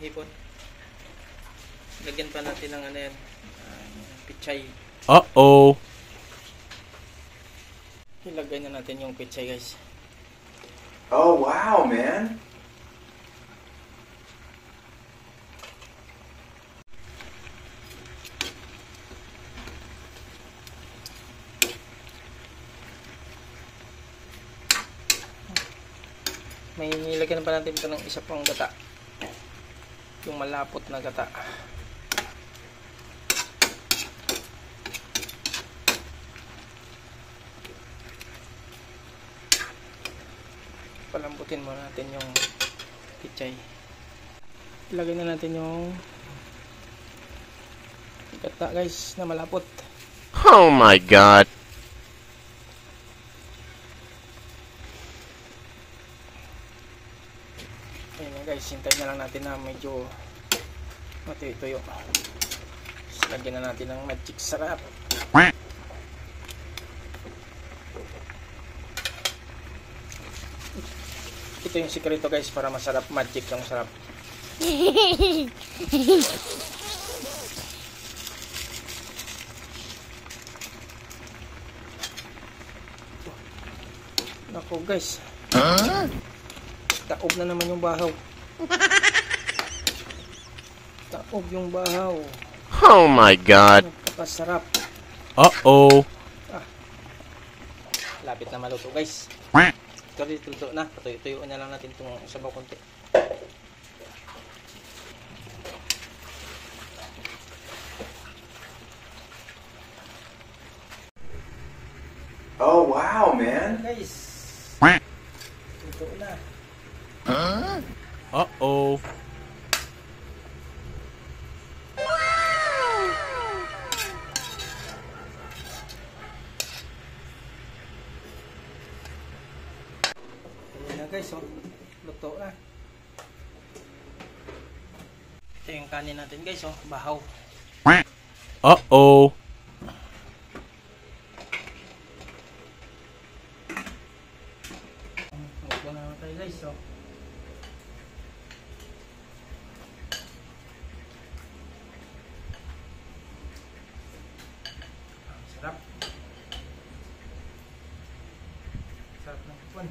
hipon. Lagyan pa natin ng ano yan, pichay. Uh-oh. Ilagay na natin yung pichay, guys. Oh, wow, man. May nilagyan pa natin ito ng isa pang gata. Yung malapot na gata. Palambutin muna natin yung pichay. Ilagay na natin yung gata, guys, na malapot. Oh my God. Ayun na, guys, hintayin na lang natin na medyo matuyo-tuyo. Lagyan na natin ng magic sarap. Ito yung sikreto, guys, para masarap. Magic yung sarap. Nako, guys. Taob na naman yung bahaw. Taob yung bahaw. Oh my God. Napakasarap. Uh-oh. Lapit na maluto, guys. Ito rin, luto na. Patuyo-tuyo na lang natin itong sabaw konti. Oh, wow, man. Guys, luto na. Uh-oh. Ayan na, guys, oh. Luto na. Ito yung kanin natin, guys, oh. Bahaw. Uh-oh. Luto na naman tayo, guys, oh. Sarap. Sarap ng hipon.